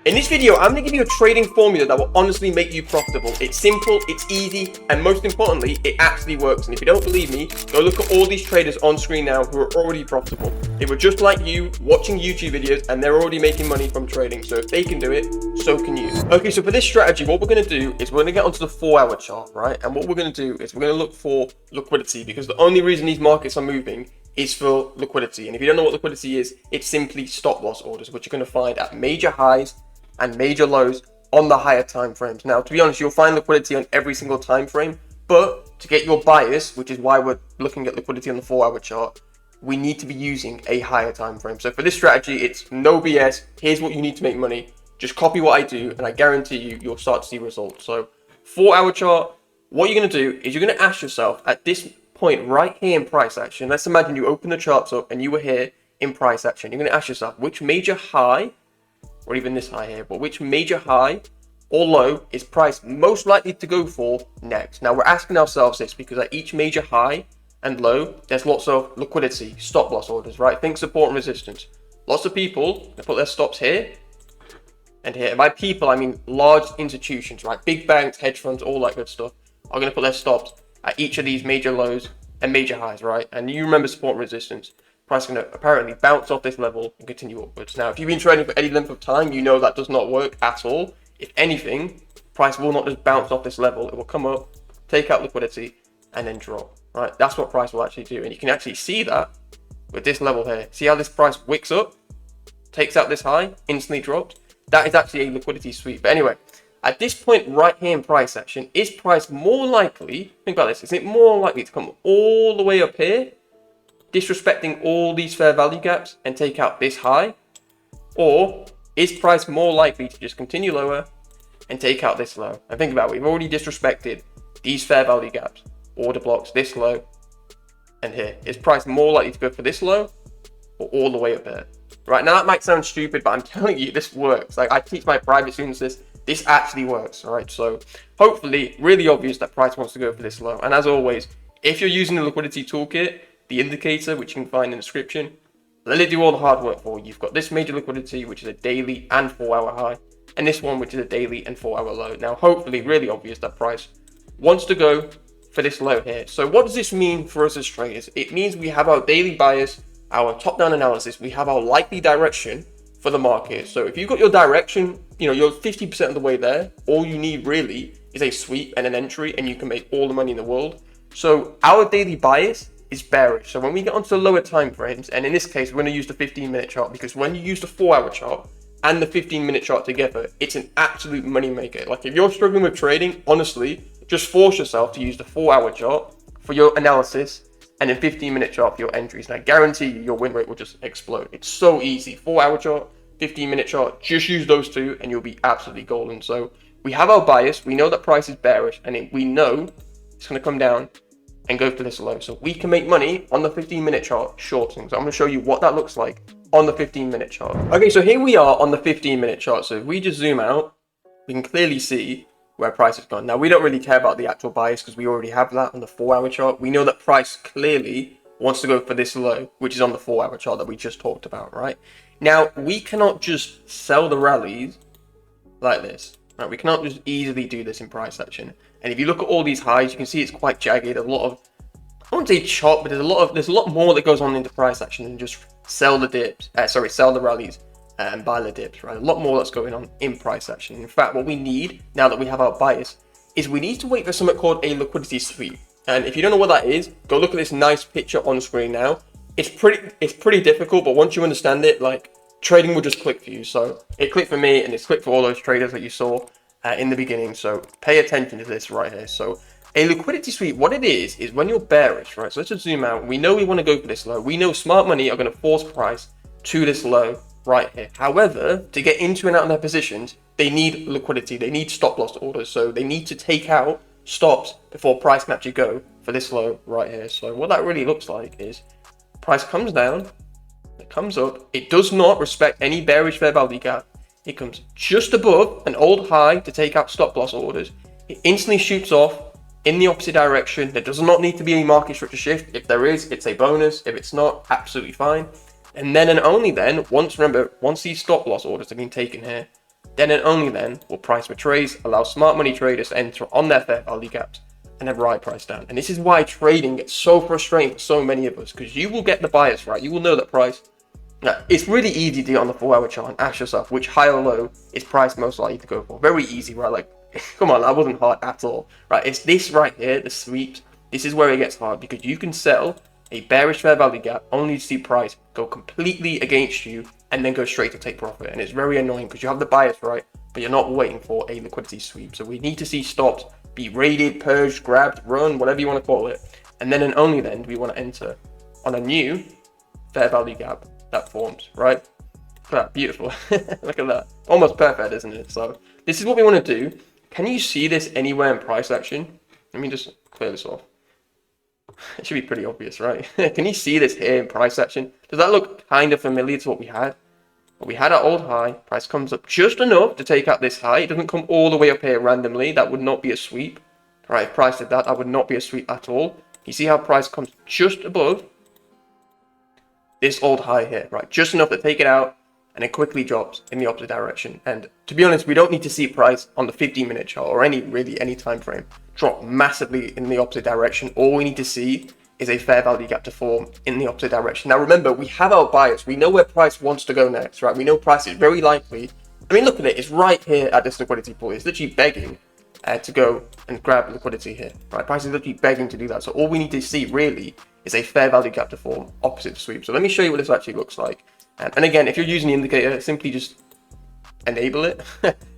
In this video, I'm going to give you a trading formula that will honestly make you profitable. It's simple, it's easy, and most importantly, it actually works. And if you don't believe me, go look at all these traders on screen now who are already profitable. They were just like you, watching YouTube videos, and they're already making money from trading. So if they can do it, so can you. Okay, so for this strategy, what we're going to do is we're going to get onto the 4-hour chart, right? And what we're going to do is we're going to look for liquidity, because the only reason these markets are moving is for liquidity. And if you don't know what liquidity is, it's simply stop loss orders, which you're going to find at major highs and major lows on the higher time frames. Now, to be honest, you'll find liquidity on every single time frame, but to get your bias, which is why we're looking at liquidity on the 4-hour chart, we need to be using a higher time frame. So for this strategy, it's no BS. Here's what you need to make money. Just copy what I do, and I guarantee you'll start to see results. So 4-hour chart, what you're going to do is you're going to ask yourself at this point right here in price action, let's imagine you open the charts up and you were here in price action. You're going to ask yourself which major high, or even this high here, but which major high or low is price most likely to go for next? Now we're asking ourselves this because at each major high and low, there's lots of liquidity, stop loss orders, right? Think support and resistance. Lots of people, they put their stops here and here. And by people, I mean large institutions, right? Big banks, hedge funds, all that good stuff are going to put their stops at each of these major lows and major highs, right? And you remember support and resistance. Price is going to apparently bounce off this level and continue upwards. Now, if you've been trading for any length of time, you know that does not work at all. If anything, price will not just bounce off this level. It will come up, take out liquidity, and then drop, right? That's what price will actually do. And you can actually see that with this level here. See how this price wicks up, takes out this high, instantly drops? That is actually a liquidity sweep. But anyway, at this point right here in price action, is price more likely, think about this, is it more likely to come all the way up here, disrespecting all these fair value gaps and take out this high? Or is price more likely to just continue lower and take out this low? And think about it, we've already disrespected these fair value gaps, order blocks, this low, and here. Is price more likely to go for this low or all the way up there? Right, now that might sound stupid, but I'm telling you, this works. Like, I teach my private students this actually works, all right? So hopefully, really obvious that price wants to go for this low. And as always, if you're using the liquidity toolkit, the indicator, which you can find in the description, let it do all the hard work for you. You've got this major liquidity, which is a daily and 4-hour high, and this one, which is a daily and 4-hour low. Now, hopefully, really obvious that price wants to go for this low here. So what does this mean for us as traders? It means we have our daily bias, our top-down analysis, we have our likely direction for the market. So if you've got your direction, you're 50% of the way there, all you need really is a sweep and an entry, and you can make all the money in the world. So our daily bias is bearish. So when we get onto the lower time frames, and in this case, we're going to use the 15-minute chart, because when you use the 4-hour chart and the 15-minute chart together, it's an absolute money maker. Like, if you're struggling with trading, honestly, just force yourself to use the 4-hour chart for your analysis and a 15-minute chart for your entries. And I guarantee you, your win rate will just explode. It's so easy. 4-hour chart, 15-minute chart, just use those two and you'll be absolutely golden. So we have our bias. We know that price is bearish, and we know it's going to come down and go for this low. So we can make money on the 15-minute chart shorting. So I'm going to show you what that looks like on the 15-minute chart. Okay, so here we are on the 15-minute chart. So if we just zoom out, we can clearly see where price has gone. Now, we don't really care about the actual bias because we already have that on the 4-hour chart. We know that price clearly wants to go for this low, which is on the 4-hour chart that we just talked about, right? Now, we cannot just sell the rallies like this, right? We cannot just easily do this in price action. And if you look at all these highs, you can see it's quite jagged. There's a lot of, I won't say chop, but there's a lot more that goes on into price action than just sell the dips. Sell the rallies and buy the dips, right? A lot more that's going on in price action. In fact, what we need now that we have our bias is we need to wait for something called a liquidity sweep. And if you don't know what that is, go look at this nice picture on screen now. It's pretty difficult, but once you understand it, like, trading will just click for you. So it clicked for me, and it's clicked for all those traders that you saw in the beginning. So pay attention to this right here. So a liquidity sweep, what it is when you're bearish, right? So let's just zoom out. We know we want to go for this low. We know smart money are going to force price to this low right here. However, to get into and out of their positions, they need liquidity. They need stop loss orders. So they need to take out stops before price can actually go for this low right here. So what that really looks like is price comes down, it comes up. It does not respect any bearish fair value gap. It comes just above an old high to take out stop loss orders. It instantly shoots off in the opposite direction. There does not need to be any market structure shift. If there is, it's a bonus. If it's not, absolutely fine. And then and only then, once these stop loss orders have been taken here, Then and only then will price retrace, allow smart money traders to enter on their fair value gaps and then ride price down. And this is why trading gets so frustrating for so many of us, because you will get the bias right. You will know that price. Now, it's really easy to get on the 4 hour chart and ask yourself which high or low is price most likely to go for. Very easy, right? Like, come on, that wasn't hard at all, right? It's this right here, the sweeps. This is where it gets hard, because you can sell a bearish fair value gap only to see price go completely against you and then go straight to take profit. And it's very annoying because you have the bias right, but you're not waiting for a liquidity sweep. So we need to see stops be raided, purged, grabbed, run, whatever you want to call it. And then and only then do we want to enter on a new fair value gap that forms, right? Look at that, beautiful. Look at that. Almost perfect, isn't it? So this is what we want to do. Can you see this anywhere in price action? Let me just clear this off. It should be pretty obvious, right? Can you see this here in price action? Does that look kind of familiar to what we had? But we had our old high, price comes up just enough to take out this high. It doesn't come all the way up here randomly. That would not be a sweep. Right, if price did that, that would not be a sweep at all. You see how price comes just above this old high here, right? Just enough to take it out and it quickly drops in the opposite direction. And to be honest, we don't need to see price on the 15-minute chart or any time frame drop massively in the opposite direction. All we need to see is a fair value gap to form in the opposite direction. Now remember, we have our bias. We know where price wants to go next, right? We know price is very likely. I mean, look at it. It's right here at this liquidity pool. It's literally begging to go and grab liquidity here, right? Price is literally begging to do that. So all we need to see really is a fair value gap to form opposite the sweep. So let me show you what this actually looks like. And again, if you're using the indicator, simply just enable it.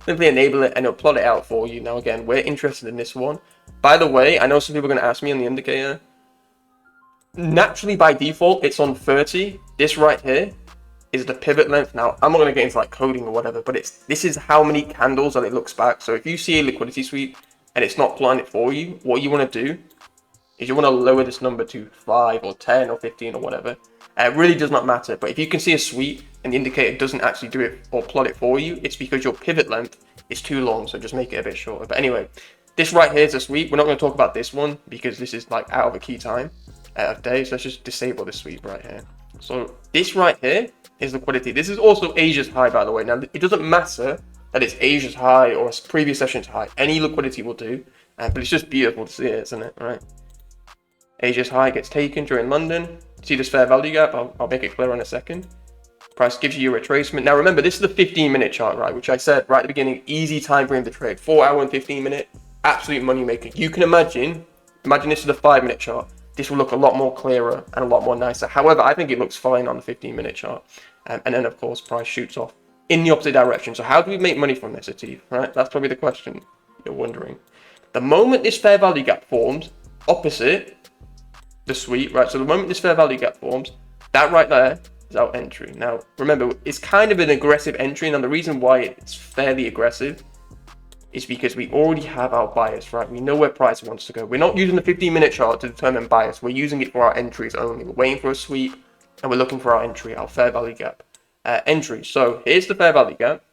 Simply enable it and it'll plot it out for you. Now again, we're interested in this one. By the way, I know some people are going to ask me on the indicator. Naturally, by default, it's on 30. This right here is the pivot length. Now, I'm not going to get into like coding or whatever, but this is how many candles that it looks back. So if you see a liquidity sweep and it's not plotting it for you, what you want to do is you want to lower this number to 5 or 10 or 15 or whatever. It really does not matter. But if you can see a sweep and the indicator doesn't actually do it or plot it for you, it's because your pivot length is too long. So just make it a bit shorter. But anyway, this right here is a sweep. We're not going to talk about this one because this is like out of a key time of day. So let's just disable this sweep right here. So this right here is liquidity. This is also Asia's high, by the way. Now, it doesn't matter that it's Asia's high or a previous session's high. Any liquidity will do. But it's just beautiful to see it, isn't it? Right. Asia's high gets taken during London. See this fair value gap? I'll make it clear in a second. Price gives you a retracement. Now remember, this is the 15-minute chart, right? Which I said right at the beginning, easy time frame to trade. 4 hour and 15-minute, absolute money maker. You can imagine this is the 5-minute chart. This will look a lot more clearer and a lot more nicer. However, I think it looks fine on the 15-minute chart. And then of course, price shoots off in the opposite direction. So how do we make money from this, Atif? Right? That's probably the question you're wondering. The moment this fair value gap forms opposite the sweep, right? So the moment this fair value gap forms, that right there is our entry. Now, remember, it's kind of an aggressive entry. And the reason why it's fairly aggressive is because we already have our bias, right? We know where price wants to go. We're not using the 15-minute chart to determine bias. We're using it for our entries only. We're waiting for a sweep and we're looking for our entry, our fair value gap entry. So here's the fair value gap.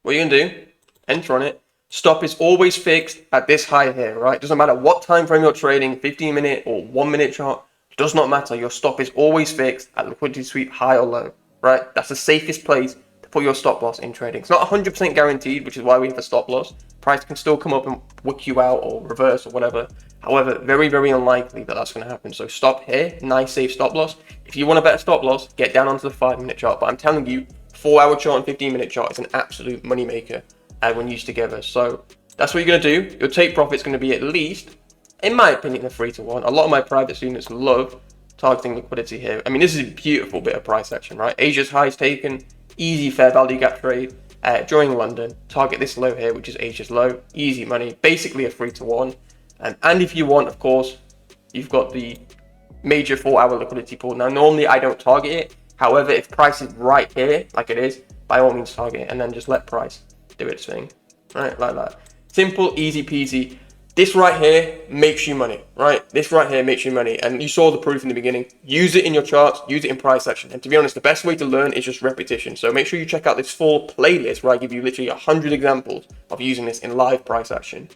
What you're gonna do, enter on it. Stop is always fixed at this high here, right? Doesn't matter what time frame you're trading, 15-minute or 1-minute chart, does not matter. Your stop is always fixed at liquidity sweep, high or low, right? That's the safest place to put your stop loss in trading. It's not 100% guaranteed, which is why we have a stop loss. Price can still come up and wick you out or reverse or whatever. However, very, very unlikely that that's going to happen. So stop here, nice safe stop loss. If you want a better stop loss, get down onto the 5-minute chart. But I'm telling you, 4-hour chart and 15-minute chart is an absolute money maker when used together. So that's what you're going to do. Your take profit is going to be at least, in my opinion, a 3-to-1. A lot of my private students love targeting liquidity here. I mean, this is a beautiful bit of price action, right? Asia's highs taken, easy fair value gap trade during London. Target this low here, which is Asia's low, easy money, basically a 3-to-1. And if you want, of course, you've got the major 4-hour liquidity pool. Now, normally I don't target it. However, if price is right here, like it is, by all means target it and then just let price do its thing, right? Like that. Simple, easy peasy. This right here makes you money, right? This right here makes you money. And you saw the proof in the beginning. Use it in your charts, use it in price action. And to be honest, the best way to learn is just repetition. So make sure you check out this full playlist where I give you literally 100 examples of using this in live price action.